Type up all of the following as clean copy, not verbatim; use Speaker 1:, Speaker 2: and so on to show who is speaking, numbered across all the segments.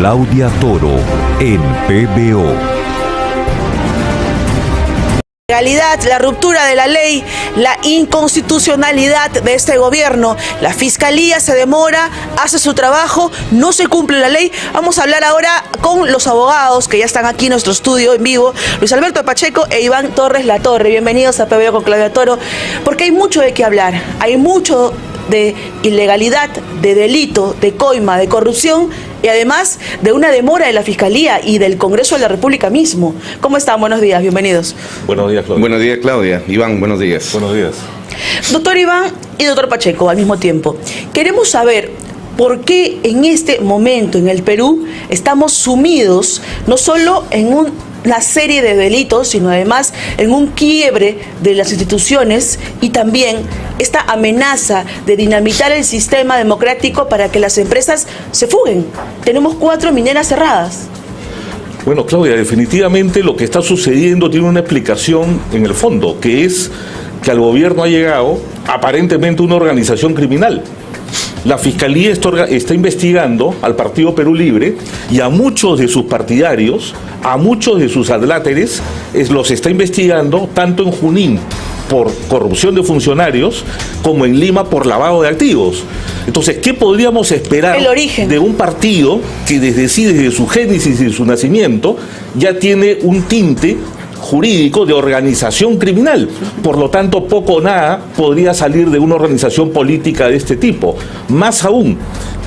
Speaker 1: Claudia Toro en PBO.
Speaker 2: Legalidad, la ruptura de la ley, la inconstitucionalidad de este gobierno. La fiscalía se demora, hace su trabajo, no se cumple la ley. Vamos a hablar ahora con los abogados que ya están aquí en nuestro estudio en vivo, Luis Alberto Pacheco e Iván Torres Latorre. Bienvenidos a PBO con Claudia Toro, porque hay mucho de qué hablar, hay mucho de ilegalidad, de delito, de coima, de corrupción y además de una demora de la Fiscalía y del Congreso de la República mismo. ¿Cómo están? Buenos días, bienvenidos.
Speaker 3: Buenos días, Claudia.
Speaker 4: Buenos días, Claudia. Iván, buenos días.
Speaker 3: Buenos días.
Speaker 2: Doctor Iván y doctor Pacheco, al mismo tiempo, queremos saber por qué en este momento en el Perú estamos sumidos no solo en una serie de delitos, sino además en un quiebre de las instituciones y también esta amenaza de dinamitar el sistema democrático para que las empresas se fuguen. Tenemos 4 mineras cerradas.
Speaker 3: Bueno, Claudia, definitivamente lo que está sucediendo tiene una explicación en el fondo, que es que al gobierno ha llegado aparentemente una organización criminal. La Fiscalía está investigando al Partido Perú Libre y a muchos de sus partidarios, a muchos de sus adláteres, los está investigando tanto en Junín por corrupción de funcionarios como en Lima por lavado de activos. Entonces, ¿qué podríamos esperar de un partido que desde su génesis y su nacimiento ya tiene un tinte jurídico de organización criminal? Por lo tanto, poco o nada podría salir de una organización política de este tipo. Más aún,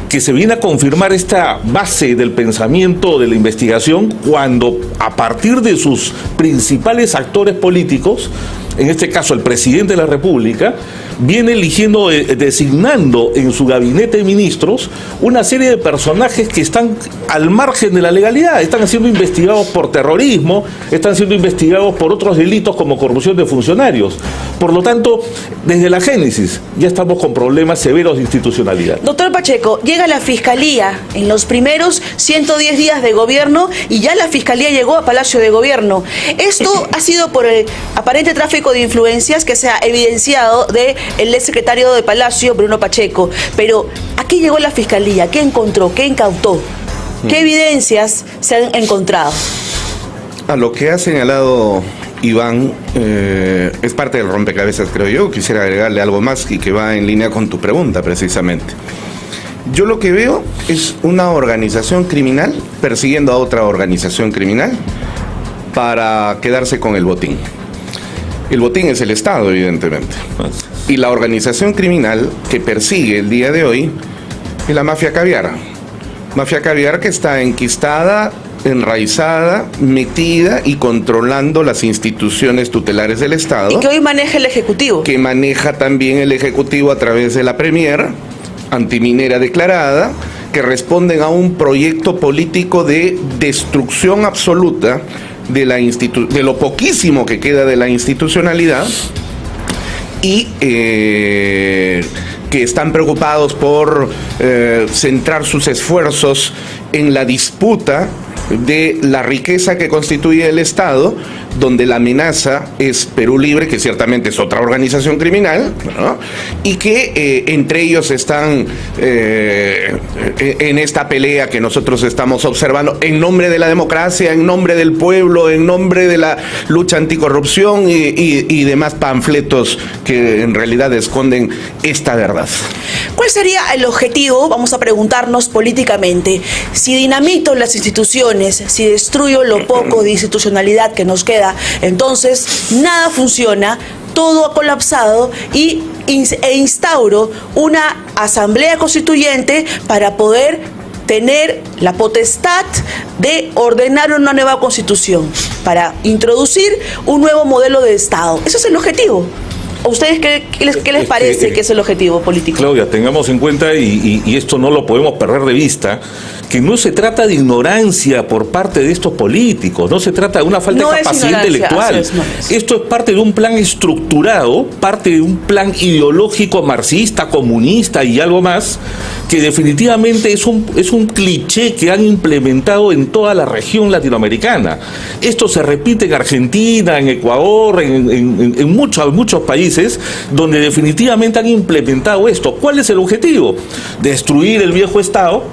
Speaker 3: que se viene a confirmar esta base del pensamiento de la investigación cuando, a partir de sus principales actores políticos, en este caso el presidente de la República, viene eligiendo, designando en su gabinete de ministros una serie de personajes que están al margen de la legalidad, están siendo investigados por terrorismo, están siendo investigados por otros delitos como corrupción de funcionarios. Por lo tanto, desde la génesis ya estamos con problemas severos de institucionalidad.
Speaker 2: Doctor Pacheco, llega la Fiscalía en los primeros 110 días de gobierno y ya la Fiscalía llegó a Palacio de Gobierno. Esto ha sido por el aparente tráfico de influencias que se ha evidenciado de el ex secretario de Palacio, Bruno Pacheco. Pero, ¿a qué llegó la Fiscalía? ¿Qué encontró? ¿Qué incautó? ¿Qué evidencias se han encontrado?
Speaker 4: A lo que ha señalado Iván es parte del rompecabezas, creo yo. Quisiera agregarle algo más y que va en línea con tu pregunta, precisamente. Yo lo que veo es una organización criminal persiguiendo a otra organización criminal para quedarse con el botín. El botín es el Estado, evidentemente. Y la organización criminal que persigue el día de hoy es la mafia caviar. Mafia caviar que está enquistada, enraizada, metida y controlando las instituciones tutelares del Estado.
Speaker 2: Y que hoy maneja el Ejecutivo.
Speaker 4: Que maneja también el Ejecutivo a través de la Premier, antiminera declarada, que responden a un proyecto político de destrucción absoluta de lo poquísimo que queda de la institucionalidad y que están preocupados por centrar sus esfuerzos en la disputa de la riqueza que constituye el Estado, donde la amenaza es Perú Libre, que ciertamente es otra organización criminal, ¿no? Y que entre ellos están en esta pelea que nosotros estamos observando en nombre de la democracia, en nombre del pueblo, en nombre de la lucha anticorrupción y demás panfletos que en realidad esconden esta verdad.
Speaker 2: ¿Cuál sería el objetivo? Vamos a preguntarnos políticamente. Si dinamito las instituciones, si destruyo lo poco de institucionalidad que nos queda, entonces nada funciona, todo ha colapsado e instauro una asamblea constituyente para poder tener la potestad de ordenar una nueva constitución, para introducir un nuevo modelo de Estado. Ese es el objetivo. ¿A ustedes qué les parece que es el objetivo político?
Speaker 3: Claudia, tengamos en cuenta, y esto no lo podemos perder de vista, que no se trata de ignorancia por parte de estos políticos, no se trata de una falta de capacidad intelectual. Esto es parte de un plan estructurado, parte de un plan ideológico marxista, comunista y algo más, que definitivamente es un cliché que han implementado en toda la región latinoamericana. Esto se repite en Argentina, en Ecuador, en muchos países donde definitivamente han implementado esto. ¿Cuál es el objetivo? Destruir el viejo Estado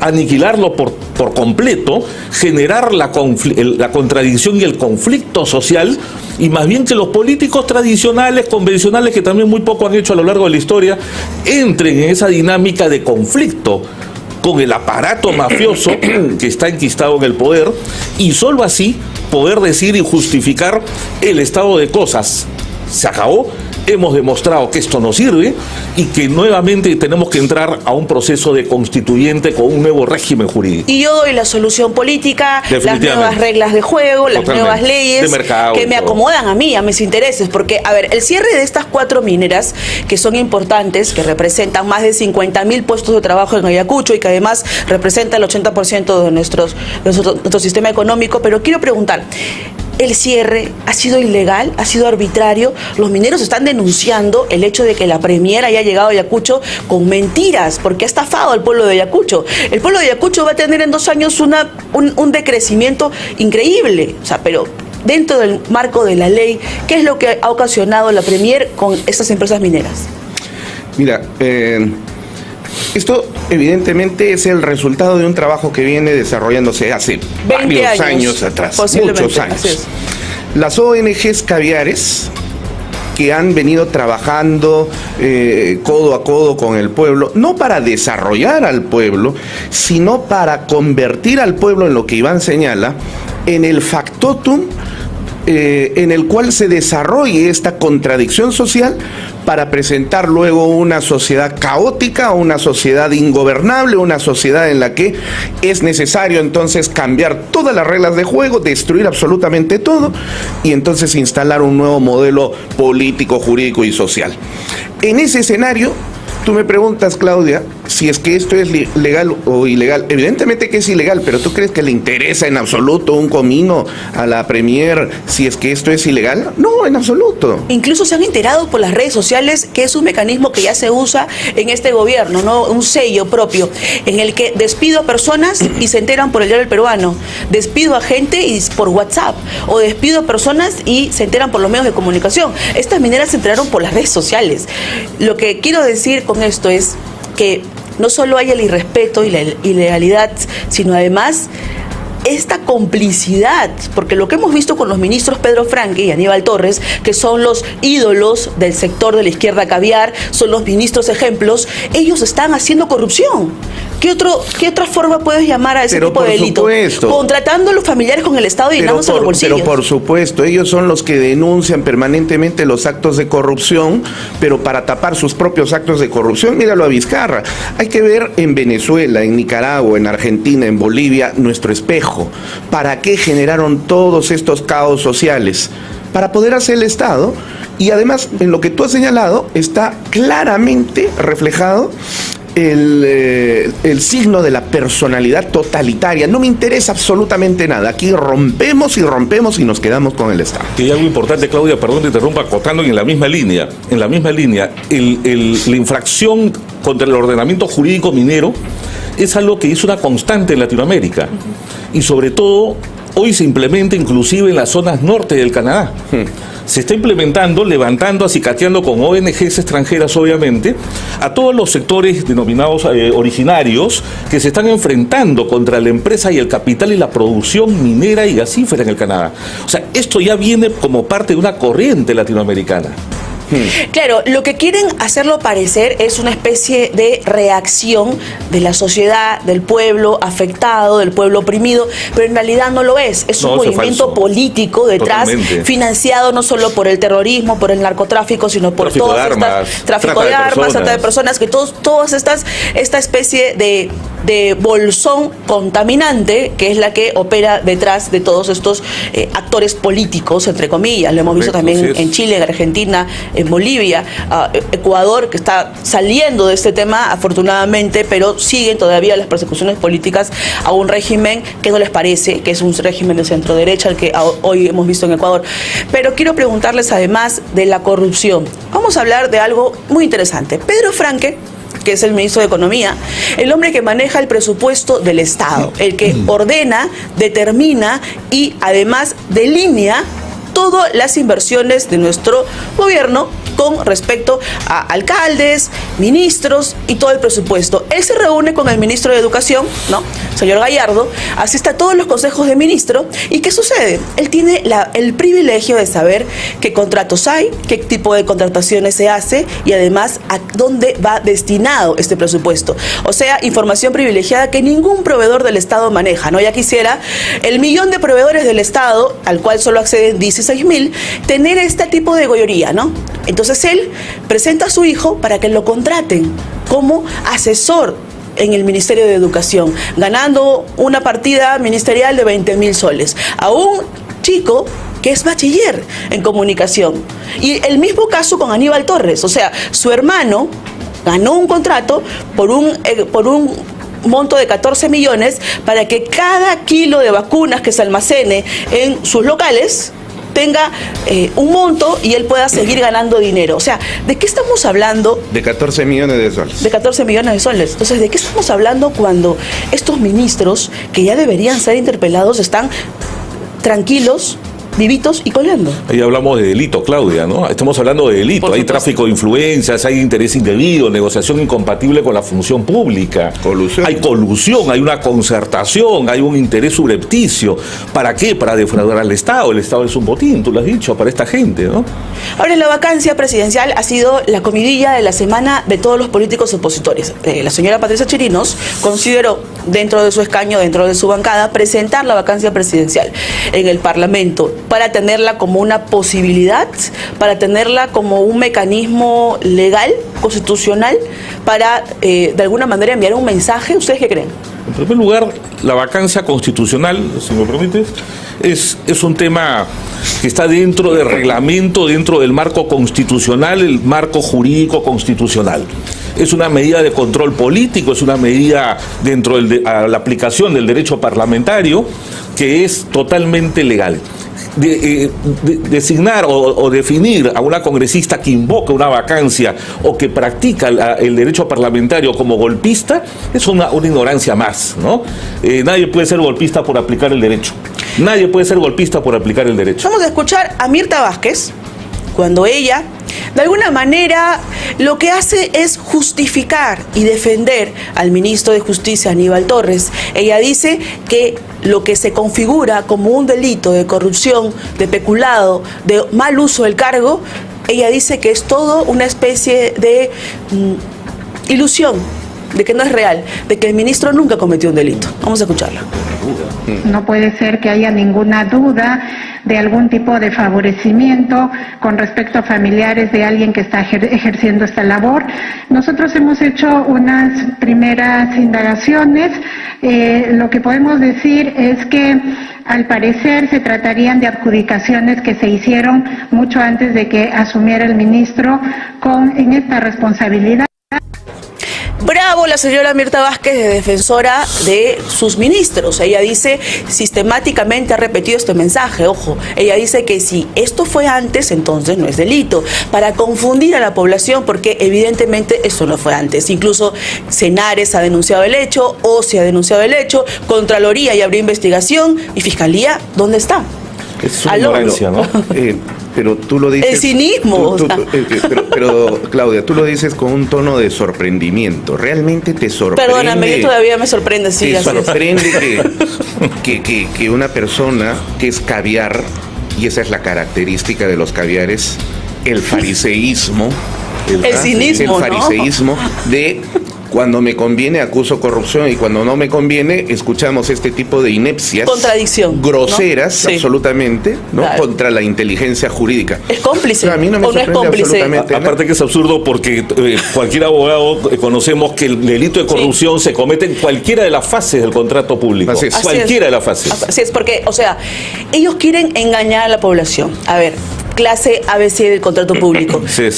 Speaker 3: aniquilarlo por completo, generar la contradicción y el conflicto social, y más bien que los políticos tradicionales, convencionales, que también muy poco han hecho a lo largo de la historia, entren en esa dinámica de conflicto con el aparato mafioso que está enquistado en el poder, y solo así poder decir y justificar el estado de cosas. Se acabó. Hemos demostrado que esto no sirve y que nuevamente tenemos que entrar a un proceso de constituyente con un nuevo régimen jurídico.
Speaker 2: Y yo doy la solución política, las nuevas reglas de juego, las nuevas leyes
Speaker 3: de mercado,
Speaker 2: que me acomodan a mí, a mis intereses. Porque, a ver, el cierre de estas 4 mineras, que son importantes, que representan más de 50.000 puestos de trabajo en Ayacucho y que además representa el 80% de nuestro sistema económico, pero quiero preguntar, ¿el cierre ha sido ilegal? ¿Ha sido arbitrario? Los mineros están denunciando el hecho de que la Premier haya llegado a Ayacucho con mentiras, porque ha estafado al pueblo de Ayacucho. El pueblo de Ayacucho va a tener en 2 años un decrecimiento increíble. O sea, pero dentro del marco de la ley, ¿qué es lo que ha ocasionado la Premier con estas empresas mineras?
Speaker 4: Mira, esto evidentemente es el resultado de un trabajo que viene desarrollándose hace varios años atrás, muchos años. Las ONGs caviares que han venido trabajando codo a codo con el pueblo, no para desarrollar al pueblo, sino para convertir al pueblo en lo que Iván señala, en el factotum en el cual se desarrolle esta contradicción social para presentar luego una sociedad caótica, una sociedad ingobernable, una sociedad en la que es necesario entonces cambiar todas las reglas de juego, destruir absolutamente todo y entonces instalar un nuevo modelo político, jurídico y social. En ese escenario, tú me preguntas, Claudia, si es que esto es legal o ilegal. Evidentemente que es ilegal, pero ¿tú crees que le interesa en absoluto un comino a la Premier si es que esto es ilegal? No, en absoluto.
Speaker 2: Incluso se han enterado por las redes sociales que es un mecanismo que ya se usa en este gobierno, ¿no? Un sello propio, en el que despido a personas y se enteran por el diario El Peruano, despido a gente y por WhatsApp, o despido a personas y se enteran por los medios de comunicación. Estas mineras se enteraron por las redes sociales. Lo que quiero decir con esto es que no solo hay el irrespeto y la ilegalidad, sino además esta complicidad, porque lo que hemos visto con los ministros Pedro Franque y Aníbal Torres, que son los ídolos del sector de la izquierda caviar, son los ministros ejemplos, ellos están haciendo corrupción. ¿Qué otra forma puedes llamar a ese tipo de delito? Contratando a los familiares con el Estado y llenándose los bolsillos.
Speaker 4: Pero por supuesto, ellos son los que denuncian permanentemente los actos de corrupción, pero para tapar sus propios actos de corrupción. Míralo a Vizcarra. Hay que ver en Venezuela, en Nicaragua, en Argentina, en Bolivia, nuestro espejo. ¿Para qué generaron todos estos caos sociales? Para poder hacer el Estado. Y además, en lo que tú has señalado, está claramente reflejado el signo de la personalidad totalitaria. No me interesa absolutamente nada. Aquí rompemos y nos quedamos con el Estado.
Speaker 3: Y hay algo importante, Claudia, perdón te interrumpa, acotando en la misma línea. En la misma línea, la infracción contra el ordenamiento jurídico minero es algo que es una constante en Latinoamérica. Y sobre todo, hoy se implementa inclusive en las zonas norte del Canadá. Se está implementando, levantando, acicateando con ONGs extranjeras, obviamente, a todos los sectores denominados originarios que se están enfrentando contra la empresa y el capital y la producción minera y gasífera en el Canadá. O sea, esto ya viene como parte de una corriente latinoamericana.
Speaker 2: Claro, lo que quieren hacerlo parecer es una especie de reacción de la sociedad, del pueblo afectado, del pueblo oprimido, pero en realidad no lo es. Es un movimiento político detrás, financiado no solo por el terrorismo, por el narcotráfico, sino por tráfico de armas, trata de personas, que todas esta especie de bolsón contaminante, que es la que opera detrás de todos estos actores políticos, entre comillas. Lo hemos visto también en Chile, en Argentina, en Bolivia, Ecuador, que está saliendo de este tema afortunadamente, pero siguen todavía las persecuciones políticas a un régimen que no les parece, que es un régimen de centro derecha, el que hoy hemos visto en Ecuador. Pero quiero preguntarles además de la corrupción. Vamos a hablar de algo muy interesante. Pedro Franque, que es el ministro de Economía, el hombre que maneja el presupuesto del Estado, el que ordena, determina y además delinea todas las inversiones de nuestro gobierno con respecto a alcaldes, ministros y todo el presupuesto. Él se reúne con el ministro de Educación, ¿no? Señor Gallardo, asiste a todos los consejos de ministro. ¿Y qué sucede? Él tiene el privilegio de saber qué contratos hay, qué tipo de contrataciones se hace y además a dónde va destinado este presupuesto. O sea, información privilegiada que ningún proveedor del Estado maneja, ¿no? Ya quisiera el millón de proveedores del Estado, al cual solo acceden 16.000, tener este tipo de goyoría, ¿no? Entonces él presenta a su hijo para que lo contraten como asesor en el Ministerio de Educación, ganando una partida ministerial de 20.000 soles. A un chico que es bachiller en comunicación. Y el mismo caso con Aníbal Torres, o sea, su hermano ganó un contrato por un monto de 14 millones para que cada kilo de vacunas que se almacene en sus locales tenga un monto y él pueda seguir ganando dinero. O sea, ¿de qué estamos hablando?
Speaker 4: De 14 millones de soles.
Speaker 2: De 14 millones de soles. Entonces, ¿de qué estamos hablando cuando estos ministros, que ya deberían ser interpelados, están tranquilos, vivitos y coleando?
Speaker 3: Ahí hablamos de delito, Claudia, ¿no? Estamos hablando de delito. Hay tráfico de influencias, hay interés indebido, negociación incompatible con la función pública.
Speaker 4: Colusión.
Speaker 3: Hay colusión, hay una concertación, hay un interés subrepticio. ¿Para qué? Para defraudar al Estado. El Estado es un botín, tú lo has dicho, para esta gente, ¿no?
Speaker 2: Ahora, la vacancia presidencial ha sido la comidilla de la semana de todos los políticos opositores. La señora Patricia Chirinos consideró, dentro de su escaño, dentro de su bancada, presentar la vacancia presidencial en el Parlamento para tenerla como una posibilidad, para tenerla como un mecanismo legal, constitucional, para de alguna manera enviar un mensaje. ¿Ustedes qué creen?
Speaker 3: En primer lugar, la vacancia constitucional, si me permites, es un tema que está dentro del reglamento, dentro del marco constitucional, el marco jurídico constitucional. Es una medida de control político, es una medida dentro de la aplicación del derecho parlamentario que es totalmente legal. Designar o definir a una congresista que invoca una vacancia o que practica el derecho parlamentario como golpista es una ignorancia más, ¿no? Nadie puede ser golpista por aplicar el derecho. Nadie puede ser golpista por aplicar el derecho.
Speaker 2: Vamos a escuchar a Mirta Vázquez cuando ella, de alguna manera, lo que hace es justificar y defender al ministro de Justicia, Aníbal Torres. Ella dice que lo que se configura como un delito de corrupción, de peculado, de mal uso del cargo, ella dice que es todo una especie de ilusión, de que no es real, de que el ministro nunca cometió un delito. Vamos a escucharla.
Speaker 5: No puede ser que haya ninguna duda de algún tipo de favorecimiento con respecto a familiares de alguien que está ejerciendo esta labor. Nosotros hemos hecho unas primeras indagaciones. Lo que podemos decir es que al parecer se tratarían de adjudicaciones que se hicieron mucho antes de que asumiera el ministro en esta responsabilidad.
Speaker 2: Bravo la señora Mirta Vázquez, de defensora de sus ministros. Ella dice, sistemáticamente ha repetido este mensaje, ojo, ella dice que si esto fue antes, entonces no es delito, para confundir a la población, porque evidentemente eso no fue antes. Incluso Senares ha denunciado el hecho, OSI ha denunciado el hecho, Contraloría ya abrió investigación, y Fiscalía, ¿dónde está?
Speaker 3: Es una ignorancia, ¿no?
Speaker 4: Pero tú lo dices...
Speaker 2: El cinismo.
Speaker 4: Pero, Claudia, tú lo dices con un tono de sorprendimiento. ¿Realmente te sorprende?
Speaker 2: Perdóname, yo todavía me sorprende, sí.
Speaker 4: ¿Te sorprende que una persona que es caviar, y esa es la característica de los caviares, el fariseísmo,
Speaker 2: el cinismo,
Speaker 4: el fariseísmo, ¿no? De... Cuando me conviene acuso corrupción y cuando no me conviene escuchamos este tipo de inepcias,
Speaker 2: contradicción,
Speaker 4: groseras,
Speaker 2: ¿no? Sí.
Speaker 4: Absolutamente, ¿no?
Speaker 2: Claro.
Speaker 4: Contra la inteligencia jurídica.
Speaker 2: ¿Es cómplice?
Speaker 4: No, a mí no me
Speaker 2: ¿O no es cómplice?
Speaker 4: absolutamente nada.
Speaker 3: Aparte que es absurdo porque cualquier abogado conocemos que el delito de corrupción se comete en cualquiera de las fases del contrato público.
Speaker 4: Así es.
Speaker 3: Cualquiera de las fases.
Speaker 2: Así es, porque, o sea, ellos quieren engañar a la población. A ver, clase ABC del contrato público.
Speaker 3: Sí.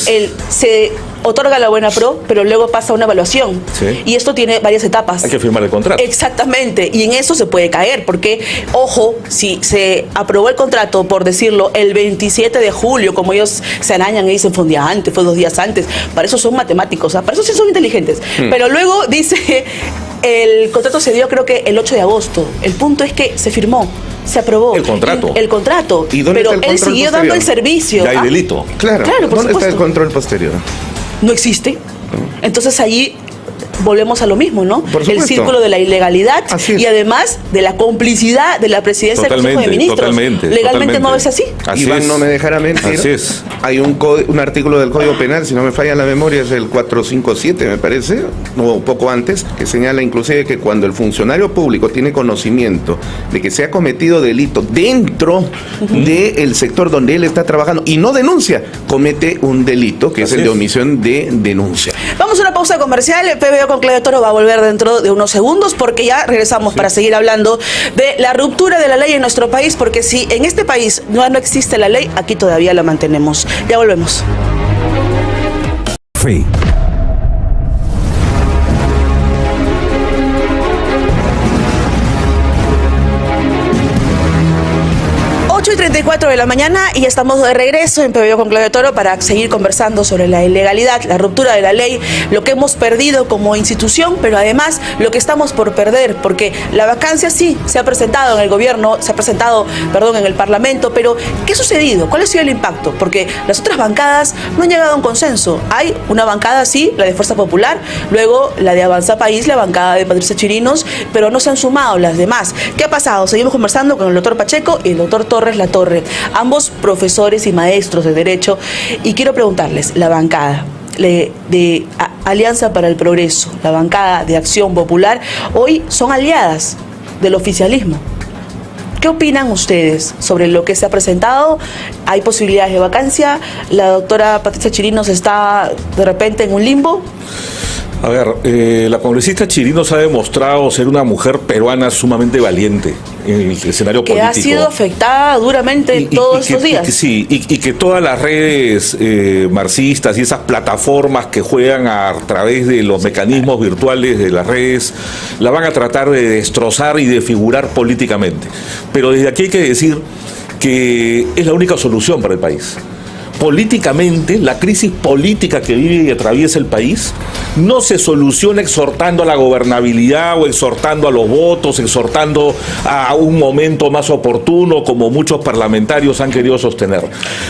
Speaker 2: Se otorga la buena pro, pero luego pasa una evaluación.
Speaker 3: Sí.
Speaker 2: Y esto tiene varias etapas.
Speaker 3: Hay que firmar el contrato.
Speaker 2: Exactamente, y en eso se puede caer, porque, ojo, si se aprobó el contrato, por decirlo, el 27 de julio, como ellos se arañan y dicen, fue un día antes, fue 2 días antes, para eso son matemáticos, para eso sí son inteligentes. Pero luego dice El contrato se dio creo que el 8 de agosto. El punto es que se firmó, se aprobó.
Speaker 3: El contrato.
Speaker 2: El contrato.
Speaker 4: ¿Y dónde
Speaker 2: pero
Speaker 4: está el
Speaker 2: él
Speaker 4: control
Speaker 2: siguió
Speaker 4: posterior?
Speaker 2: dando el servicio.
Speaker 3: Ya hay delito.
Speaker 4: Claro,
Speaker 2: Claro, por
Speaker 4: ¿dónde está el
Speaker 2: supuesto.
Speaker 4: control posterior?
Speaker 2: No existe. Entonces allí volvemos a lo mismo, ¿no?
Speaker 4: Por
Speaker 2: El
Speaker 4: supuesto.
Speaker 2: círculo de la ilegalidad
Speaker 4: Así es.
Speaker 2: y además de la complicidad de la presidencia del Consejo de Ministros. Legalmente no es así.
Speaker 3: Así
Speaker 4: Iván
Speaker 3: es.
Speaker 4: no me dejará mentir.
Speaker 3: Así es.
Speaker 4: Hay un artículo del Código Penal, si no me falla la memoria, es el 457, me parece, o poco antes, que señala inclusive que cuando el funcionario público tiene conocimiento de que se ha cometido delito dentro del sector donde él está trabajando y no denuncia, comete un delito, que es
Speaker 3: Así
Speaker 4: el de
Speaker 3: es.
Speaker 4: omisión de denuncia.
Speaker 2: Vamos a una pausa comercial. El PBO con Claudio Toro va a volver dentro de unos segundos porque ya regresamos para seguir hablando de la ruptura de la ley en nuestro país, porque si en este país no existe la ley, aquí todavía la mantenemos. Ya volvemos.
Speaker 1: Fe,
Speaker 2: 8:34 de la mañana y estamos de regreso en PBO con Claudio Toro para seguir conversando sobre la ilegalidad, la ruptura de la ley, lo que hemos perdido como institución, pero además lo que estamos por perder, porque la vacancia sí se ha presentado en el gobierno, se ha presentado, en el Parlamento, pero ¿qué ha sucedido? ¿Cuál ha sido el impacto? Porque las otras bancadas no han llegado a un consenso. Hay una bancada, sí, la de Fuerza Popular, luego la de Avanza País, la bancada de Patricia Chirinos, pero no se han sumado las demás. ¿Qué ha pasado? Seguimos conversando con el doctor Pacheco y el doctor Torres Latorre, ambos profesores y maestros de Derecho, y quiero preguntarles, la bancada de Alianza para el Progreso, la bancada de Acción Popular, hoy son aliadas del oficialismo. ¿Qué opinan ustedes sobre lo que se ha presentado? ¿Hay posibilidades de vacancia? ¿La doctora Patricia Chirinos está de repente en un limbo?
Speaker 3: A ver, la congresista Chirinos ha demostrado ser una mujer peruana sumamente valiente en el escenario
Speaker 2: Que
Speaker 3: político.
Speaker 2: ha sido afectada duramente todos estos días.
Speaker 3: Y que todas las redes marxistas y esas plataformas que juegan a través de los mecanismos virtuales de las redes la van a tratar de destrozar y de figurar políticamente. Pero desde aquí hay que decir que es la única solución para el país. Políticamente, la crisis política que vive y atraviesa el país no se soluciona exhortando a la gobernabilidad o exhortando a los votos, exhortando a un momento más oportuno, como muchos parlamentarios han querido sostener.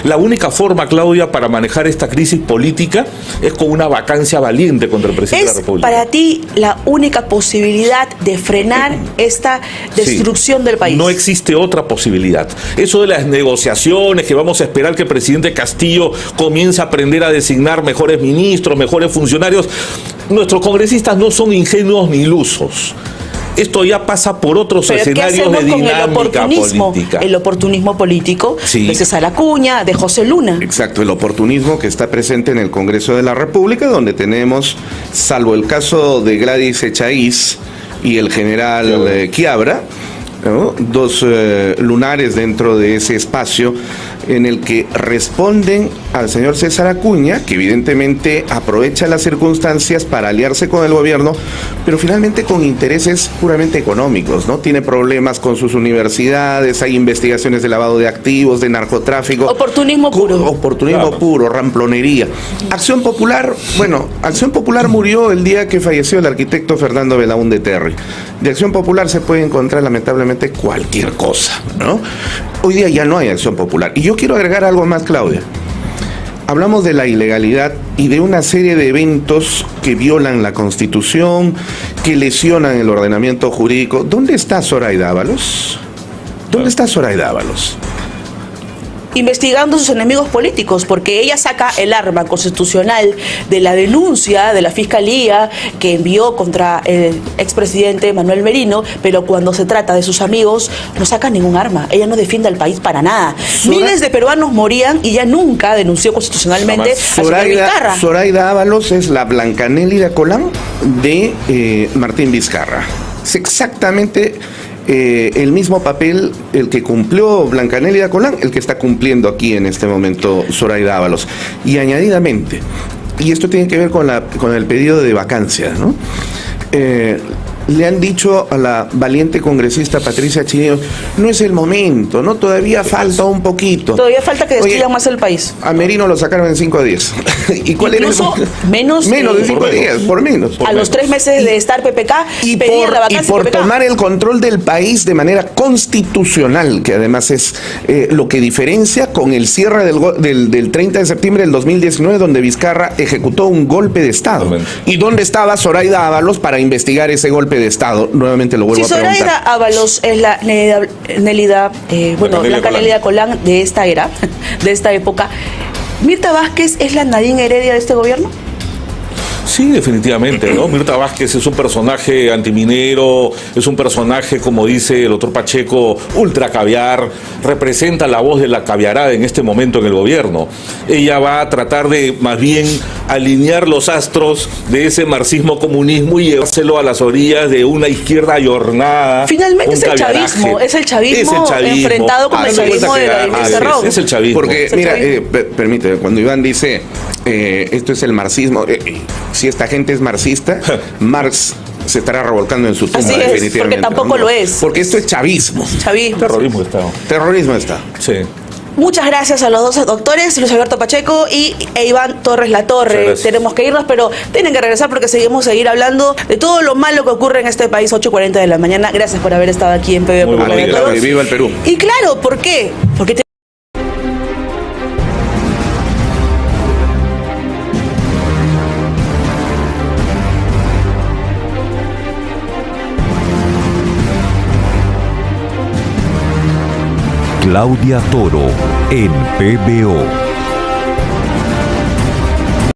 Speaker 3: La única forma, Claudia, para manejar esta crisis política es con una vacancia valiente contra el presidente de la
Speaker 2: ¿Es
Speaker 3: República.
Speaker 2: para ti la única posibilidad de frenar esta destrucción
Speaker 3: Sí,
Speaker 2: del país?
Speaker 3: No existe otra posibilidad. Eso de las negociaciones, que vamos a esperar que el presidente Castillo comience a aprender a designar mejores ministros, mejores funcionarios. Nuestros congresistas no son ingenuos ni ilusos. Esto ya pasa por otros
Speaker 2: ¿Pero qué
Speaker 3: escenarios
Speaker 2: hacemos
Speaker 3: de
Speaker 2: con
Speaker 3: dinámica política.
Speaker 2: el oportunismo político
Speaker 3: Sí.
Speaker 2: de César Acuña, de José Luna?
Speaker 4: Exacto, el oportunismo que está presente en el Congreso de la República, donde tenemos, salvo el caso de Gladys Echaíz y el general Quiabra, ¿no? Dos lunares dentro de ese espacio en el que responden al señor César Acuña, que evidentemente aprovecha las circunstancias para aliarse con el gobierno, pero finalmente con intereses puramente económicos, ¿no? Tiene problemas con sus universidades, hay investigaciones de lavado de activos, de narcotráfico.
Speaker 2: Oportunismo puro.
Speaker 4: Oportunismo
Speaker 3: Claro.
Speaker 4: puro, ramplonería. Acción Popular, bueno, Acción Popular murió el día que falleció el arquitecto Fernando Belaúnde Terry. De Acción Popular se puede encontrar lamentablemente cualquier cosa, ¿no? Hoy día ya no hay Acción Popular. Y yo quiero agregar algo más, Claudia. Hablamos de la ilegalidad y de una serie de eventos que violan la Constitución, que lesionan el ordenamiento jurídico. ¿Dónde está Zoraida Ábalos? ¿Dónde está Zoraida Ábalos?
Speaker 2: Investigando sus enemigos políticos, porque ella saca el arma constitucional de la denuncia de la Fiscalía que envió contra el expresidente Manuel Merino, pero cuando se trata de sus amigos no saca ningún arma. Ella no defiende al país para nada. Miles de peruanos morían y ella nunca denunció constitucionalmente al señor Vizcarra.
Speaker 4: Zoraida Ábalos es la Blancanélida Colán de Martín Vizcarra. Es exactamente el mismo papel el que cumplió Blancanélida Colán, el que está cumpliendo aquí en este momento Zoraida Ábalos. Y añadidamente, y esto tiene que ver con el pedido de vacancia, ¿no? le han dicho a la valiente congresista Patricia Chirinos, no es el momento, ¿no? Todavía falta un poquito.
Speaker 2: Todavía falta que destruyan
Speaker 4: Oye,
Speaker 2: más el país.
Speaker 4: A Merino lo sacaron en 5 días. ¿Y cuál
Speaker 2: Incluso
Speaker 4: era el...
Speaker 2: menos
Speaker 4: de 5 días, por menos.
Speaker 2: A los 3 meses de estar PPK,
Speaker 4: Y
Speaker 2: pedían la vacancia
Speaker 4: por
Speaker 2: PPK.
Speaker 4: tomar el control del país de manera constitucional, que además es lo que diferencia con el cierre del 30 de septiembre del 2019, donde Vizcarra ejecutó un golpe de Estado.
Speaker 3: Totalmente.
Speaker 4: ¿Y dónde estaba Zoraida Ábalos para investigar ese golpe de Estado? Nuevamente lo vuelvo
Speaker 2: Si
Speaker 4: a preguntar.
Speaker 2: Zoraida Ábalos es la Blanca Nélida Colán de esta era, de esta época, ¿Mirta Vázquez es la Nadine Heredia de este gobierno?
Speaker 3: Sí, definitivamente, ¿no? Mirta Vázquez es un personaje antiminero, es un personaje, como dice el doctor Pacheco, ultra caviar, representa la voz de la caviarada en este momento en el gobierno. Ella va a tratar de, más bien, alinear los astros de ese marxismo-comunismo y llevárselo a las orillas de una izquierda ayornada.
Speaker 2: Finalmente
Speaker 3: un
Speaker 2: es el
Speaker 3: caviaraje.
Speaker 2: chavismo, es el chavismo enfrentado con el chavismo de Vladimir Cerrón.
Speaker 3: Es el chavismo.
Speaker 4: Porque,
Speaker 2: Es el
Speaker 4: mira,
Speaker 2: chavismo.
Speaker 4: permíteme, cuando Iván dice, esto es el marxismo, si esta gente es marxista, Marx se estará revolcando en su tumba,
Speaker 2: Así es,
Speaker 4: definitivamente.
Speaker 2: porque tampoco lo es.
Speaker 4: Porque esto es chavismo.
Speaker 2: Chavismo.
Speaker 3: Terrorismo de Estado.
Speaker 4: Terrorismo está.
Speaker 3: Sí.
Speaker 2: Muchas gracias a los dos doctores, Luis Alberto Pacheco y Iván Torres Latorre.
Speaker 3: Muchas gracias.
Speaker 2: Tenemos que irnos, pero tienen que regresar porque seguimos hablando de todo lo malo que ocurre en este país, 8:40 de la mañana. Gracias por haber estado aquí en PB
Speaker 3: Muy
Speaker 2: por
Speaker 3: buenas
Speaker 2: Todos.
Speaker 3: tardes.
Speaker 4: Viva el Perú.
Speaker 2: Y claro, ¿por qué? Porque
Speaker 1: Claudia Toro en PBO.